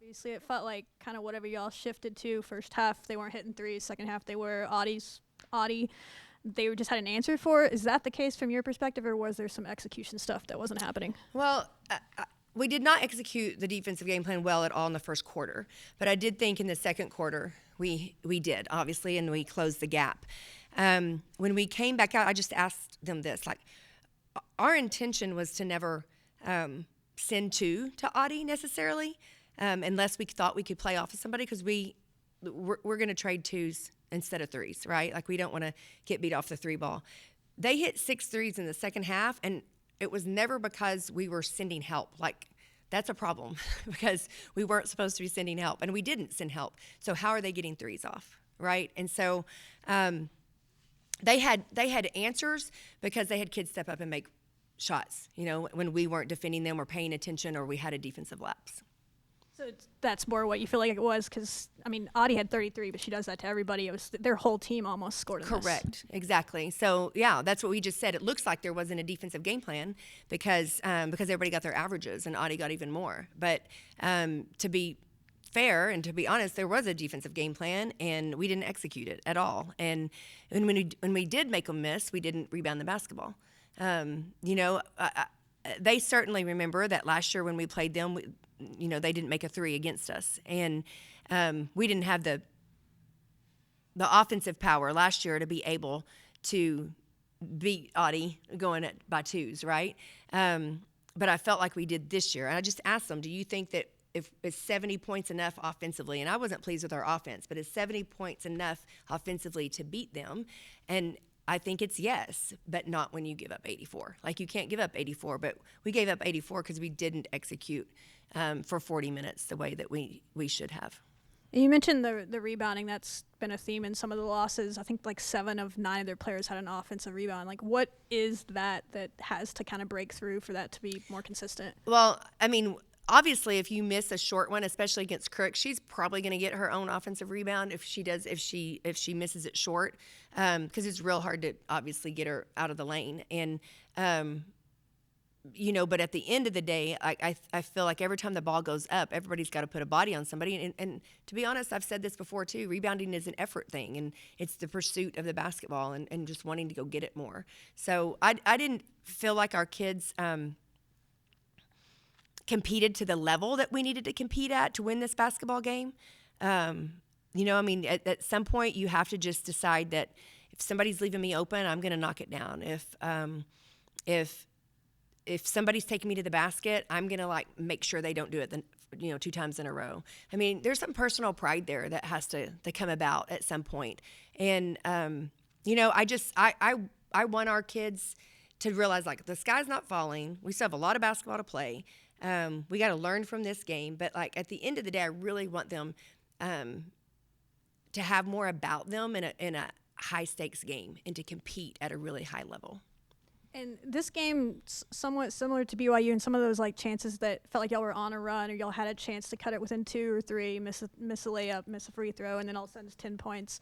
Obviously, it felt like kind of whatever y'all shifted to first half, they weren't hitting threes. Second half, they were. Audie, they just had an answer for it. Is that the case from your perspective, or was there some execution stuff that wasn't happening? Well, we did not execute the defensive game plan well at all in the first quarter, but I did think in the second quarter we did, obviously, and we closed the gap. When we came back out, I just asked them this, like, our intention was to never send two to Audie necessarily, unless we thought we could play off of somebody, because we're going to trade twos instead of threes, right? Like, we don't want to get beat off the three ball. They hit 6 threes in the second half, and it was never because we were sending help. Like, that's a problem because we weren't supposed to be sending help, and we didn't send help. So how are they getting threes off, right? And so they had answers because they had kids step up and make shots, when we weren't defending them or paying attention, or we had a defensive lapse. So that's more what you feel like it was, because, Audie had 33, but she does that to everybody. It was their whole team almost scored in Correct. this. Exactly. So, yeah, that's what we just said. It looks like there wasn't a defensive game plan because everybody got their averages and Audie got even more. But to be fair and to be honest, there was a defensive game plan, and we didn't execute it at all. And when we did make them miss, we didn't rebound the basketball. They certainly remember that last year when we played them, they didn't make a three against us. And we didn't have the offensive power last year to be able to beat Audie going by twos, right? But I felt like we did this year. And I just asked them, do you think that if is 70 points enough offensively? And I wasn't pleased with our offense, but is 70 points enough offensively to beat them? And I think it's yes, but not when you give up 84. Like, you can't give up 84, but we gave up 84 because we didn't execute for 40 minutes the way that we should have. You mentioned the rebounding. That's been a theme in some of the losses. I think like 7 of 9 of their players had an offensive rebound. Like, what is that has to kind of break through for that to be more consistent? Well, obviously, if you miss a short one, especially against Crook, she's probably going to get her own offensive rebound if she misses it short, because it's real hard to obviously get her out of the lane. And but at the end of the day, I feel like every time the ball goes up, everybody's got to put a body on somebody. And to be honest, I've said this before too, rebounding is an effort thing, and it's the pursuit of the basketball and just wanting to go get it more. So I didn't feel like our kids competed to the level that we needed to compete at to win this basketball game. At some point you have to just decide that if somebody's leaving me open, I'm going to knock it down. If somebody's taking me to the basket, I'm going to make sure they don't do it 2 times in a row. There's some personal pride there that has to come about at some point. And, I want our kids to realize, the sky's not falling. We still have a lot of basketball to play. We got to learn from this game. But, at the end of the day, I really want them to have more about them in a high-stakes game and to compete at a really high level. And this game, somewhat similar to BYU, and some of those chances that felt like y'all were on a run, or y'all had a chance to cut it within 2 or 3, miss a layup, miss a free throw, and then all of a sudden it's 10 points.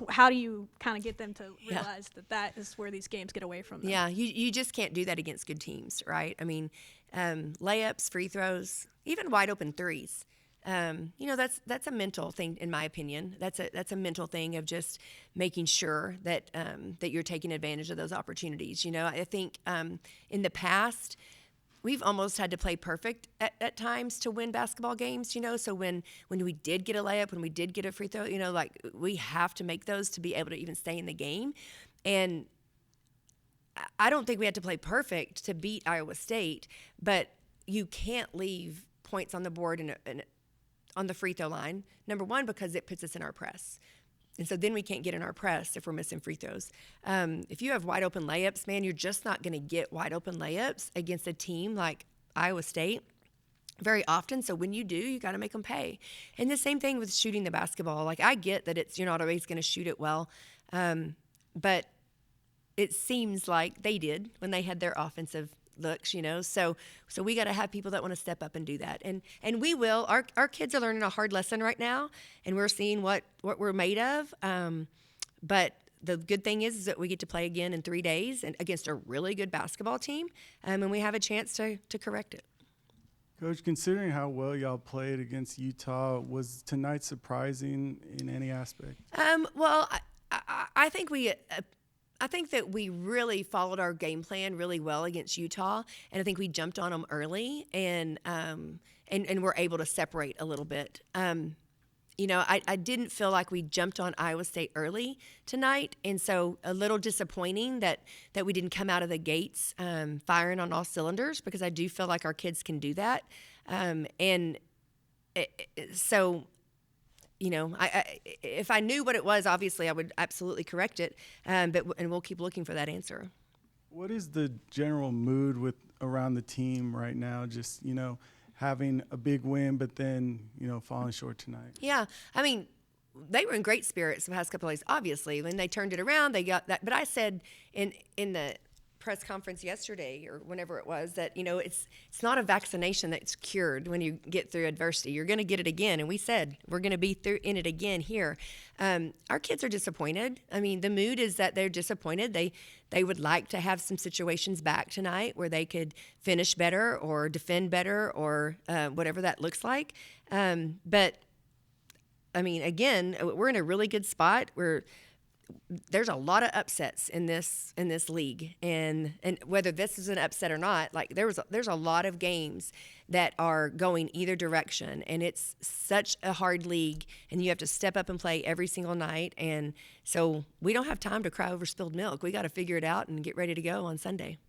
How do you kind of get them to realize that is where these games get away from them? Yeah, you just can't do that against good teams, right? Layups, free throws, even wide open threes. That's a mental thing, in my opinion. That's a mental thing of just making sure that that you're taking advantage of those opportunities. I think in the past, we've almost had to play perfect at times to win basketball games. So when we did get a layup, when we did get a free throw, we have to make those to be able to even stay in the game. And I don't think we had to play perfect to beat Iowa State, but you can't leave points on the board on the free throw line, number one, because it puts us in our press. And so then we can't get in our press if we're missing free throws. If you have wide open layups, man, you're just not going to get wide open layups against a team like Iowa State very often. So when you do, you got to make them pay. And the same thing with shooting the basketball. I get that you're not always going to shoot it well, but it seems like they did when they had their offensive looks, so we got to have people that want to step up and do that, and we will. Our kids are learning a hard lesson right now, and we're seeing what we're made of, but the good thing is that we get to play again in 3 days and against a really good basketball team, and we have a chance to correct it. Coach, considering how well y'all played against Utah, was tonight surprising in any aspect? Well, I think I think that we really followed our game plan really well against Utah, and I think we jumped on them early and were able to separate a little bit. I didn't feel like we jumped on Iowa State early tonight, and so a little disappointing that we didn't come out of the gates firing on all cylinders, because I do feel like our kids can do that. If I knew what it was, obviously I would absolutely correct it, and we'll keep looking for that answer. What is the general mood around the team right now? Just, having a big win, but then, falling short tonight. Yeah. I mean, they were in great spirits the past couple of days, obviously. When they turned it around, they got that. But I said in the press conference yesterday or whenever it was that, it's not a vaccination that's cured when you get through adversity. You're going to get it again. And we said we're going to be in it again here. Our kids are disappointed. I mean, the mood is that they're disappointed. They would like to have some situations back tonight where they could finish better or defend better or whatever that looks like. But, I mean, again, we're in a really good spot. There's a lot of upsets in this league, and whether this is an upset or not, like there's a lot of games that are going either direction, and it's such a hard league, and you have to step up and play every single night, and so we don't have time to cry over spilled milk. We got to figure it out and get ready to go on Sunday.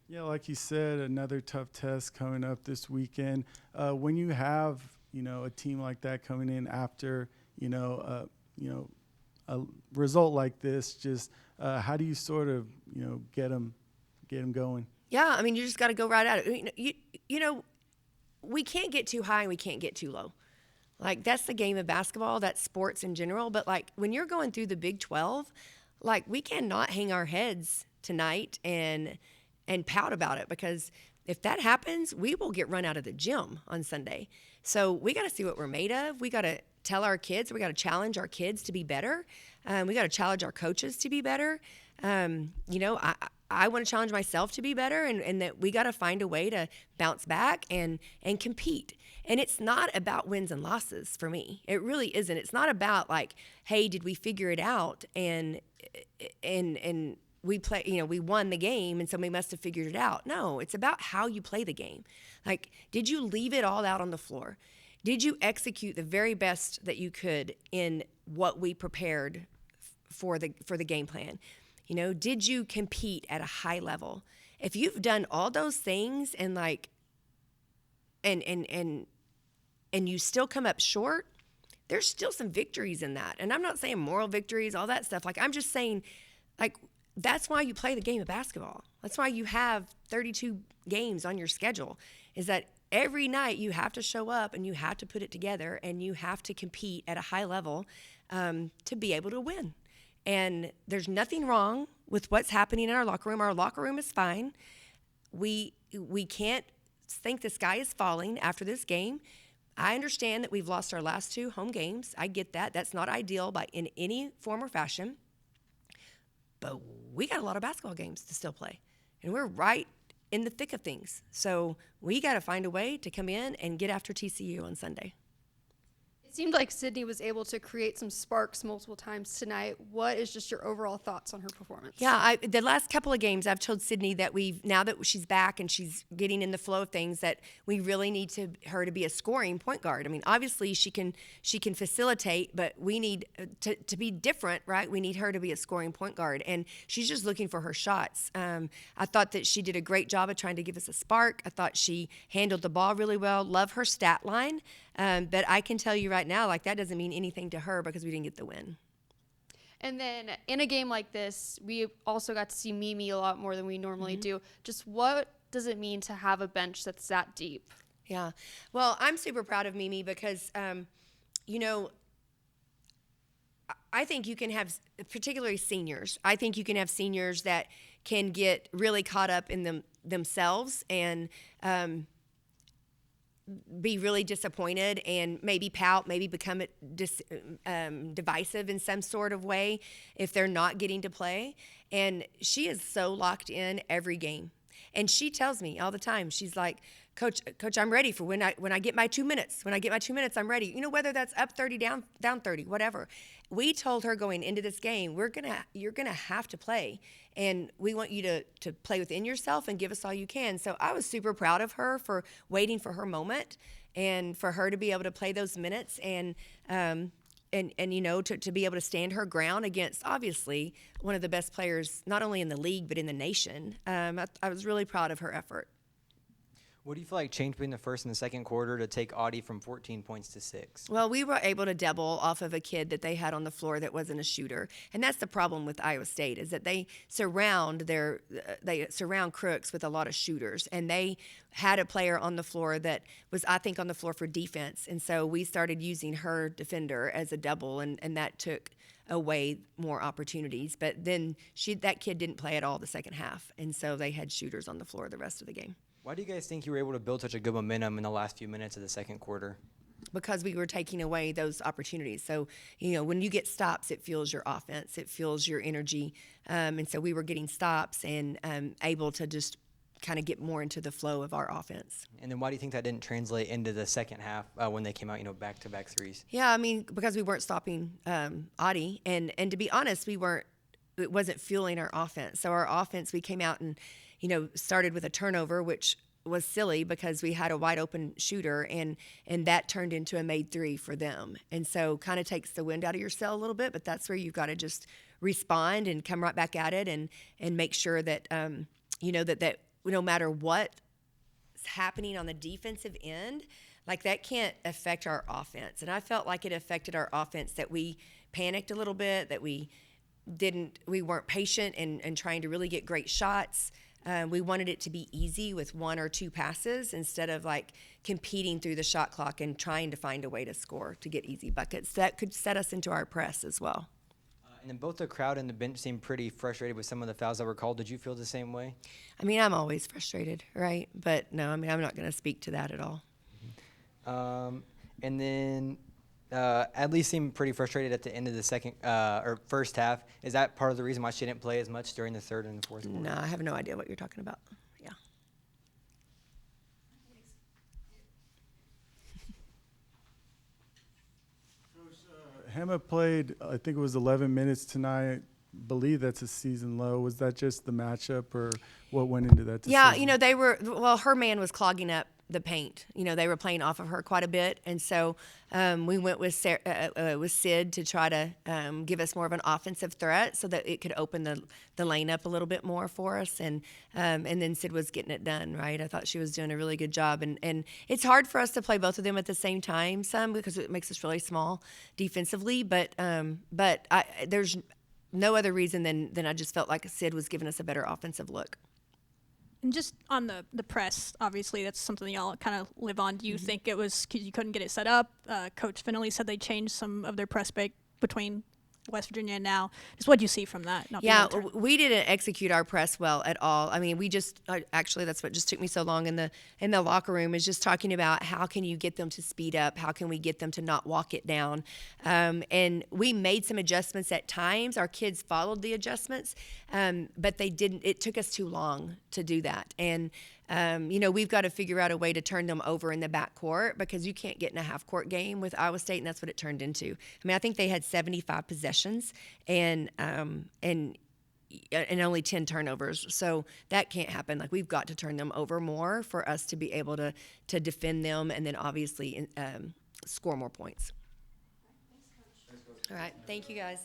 Yeah, like you said, another tough test coming up this weekend. When you have a team like that coming in after a result like this, just how do you sort of get them going? Yeah, I mean, you just got to go right at it. We can't get too high and we can't get too low. Like, that's the game of basketball, that's sports in general. But like when you're going through the Big 12, like we cannot hang our heads tonight and pout about it, because if that happens, we will get run out of the gym on Sunday. So we got to see what we're made of. We got to tell our kids, we got to challenge our kids to be better. We got to challenge our coaches to be better. I want to challenge myself to be better, and that we got to find a way to bounce back and compete. And it's not about wins and losses for me. It really isn't. It's not about like, hey, did we figure it out and we play, we won the game, and so we must have figured it out. No, it's about how you play the game. Like, did you leave it all out on the floor? Did you execute the very best that you could in what we prepared for the game plan? Did you compete at a high level? If you've done all those things and you still come up short, there's still some victories in that. And I'm not saying moral victories, all that stuff. Like, I'm just saying, like, that's why you play the game of basketball. That's why you have 32 games on your schedule, is that every night you have to show up and you have to put it together and you have to compete at a high level to be able to win. And there's nothing wrong with what's happening in our locker room. Our locker room is fine. We can't think the sky is falling after this game. I understand that we've lost our last 2 home games. I get that. That's not ideal in any form or fashion. But we got a lot of basketball games to still play. And we're right in the thick of things. So we got to find a way to come in and get after TCU on Sunday. It seemed like Sydney was able to create some sparks multiple times tonight. What is just your overall thoughts on her performance? Yeah, the last couple of games, I've told Sydney that now that she's back and she's getting in the flow of things, that we really need her to be a scoring point guard. I mean, obviously she can facilitate, but we need to be different, right? We need her to be a scoring point guard, and she's just looking for her shots. I thought that she did a great job of trying to give us a spark. I thought she handled the ball really well. Love her stat line. But I can tell you right now, like, that doesn't mean anything to her because we didn't get the win. And then in a game like this, we also got to see Mimi a lot more than we normally do. Just what does it mean to have a bench that's that deep? Yeah. Well, I'm super proud of Mimi because, I think you can have, particularly seniors, I think you can have seniors that can get really caught up in themselves and be really disappointed and maybe pout, maybe become divisive in some sort of way if they're not getting to play. And she is so locked in every game. And she tells me all the time, she's like, Coach, I'm ready for when I get my 2 minutes. When I get my 2 minutes, I'm ready. You know, whether that's up 30, down 30, whatever. We told her going into this game, you're gonna have to play, and we want you to play within yourself and give us all you can. So I was super proud of her for waiting for her moment and for her to be able to play those minutes and you know, to be able to stand her ground against obviously one of the best players not only in the league but in the nation. I was really proud of her effort. What do you feel like changed between the first and the second quarter to take Audie from 14 points to 6? Well, we were able to double off of a kid that they had on the floor that wasn't a shooter, and that's the problem with Iowa State is that they surround Crooks with a lot of shooters, and they had a player on the floor that was, I think, on the floor for defense, and so we started using her defender as a double, and that took away more opportunities. But then that kid didn't play at all the second half, and so they had shooters on the floor the rest of the game. Why do you guys think you were able to build such a good momentum in the last few minutes of the second quarter? Because we were taking away those opportunities. So, you know, when you get stops, it fuels your offense, it fuels your energy. And so we were getting stops and able to just kind of get more into the flow of our offense. And then why do you think that didn't translate into the second half when they came out, you know, back-to-back threes? Yeah, I mean, because we weren't stopping Audie. And to be honest, it wasn't fueling our offense. So our offense, we came out and, you know, started with a turnover, which was silly because we had a wide open shooter and that turned into a made three for them. And so kind of takes the wind out of your sail a little bit, but that's where you've got to just respond and come right back at it and make sure that, you know, that no matter what's happening on the defensive end, like that can't affect our offense. And I felt like it affected our offense that we panicked a little bit, that we weren't patient and trying to really get great shots. We wanted it to be easy with 1 or 2 passes instead of like competing through the shot clock and trying to find a way to score to get easy buckets. That could set us into our press as well. And then both the crowd and the bench seemed pretty frustrated with some of the fouls that were called. Did you feel the same way? I mean, I'm always frustrated, right? But no, I mean, I'm not going to speak to that at all. And then Adley seemed pretty frustrated at the end of the second or first half. Is that part of the reason why she didn't play as much during the third and the fourth quarter? No, I have no idea what you're talking about. Yeah. Coach, Hema played, I think it was 11 minutes tonight. Believe that's a season low. Was that just the matchup or what went into that decision? Yeah, you know, her man was clogging up the paint. You know, they were playing off of her quite a bit. And so we went with Sid to try to give us more of an offensive threat so that it could open the lane up a little bit more for us. And then Sid was getting it done, right? I thought she was doing a really good job. And it's hard for us to play both of them at the same time, because it makes us really small defensively. But there's no other reason than I just felt like Sid was giving us a better offensive look. And just on the press, obviously that's something y'all kind of live on. Do you think it was because you couldn't get it set up? Coach Finley said they changed some of their press break between West Virginia and now. Just what do you see from that? Yeah, we didn't execute our press well at all. I mean, we just actually that's what just took me so long in the locker room is just talking about how can you get them to speed up? How can we get them to not walk it down? And we made some adjustments at times. Our kids followed the adjustments, but they didn't. It took us too long to do that. And you know, we've got to figure out a way to turn them over in the backcourt because you can't get in a half-court game with Iowa State, and that's what it turned into. I mean, I think they had 75 possessions and only 10 turnovers, so that can't happen. Like, we've got to turn them over more for us to be able to defend them and then obviously score more points. All right, thank you guys.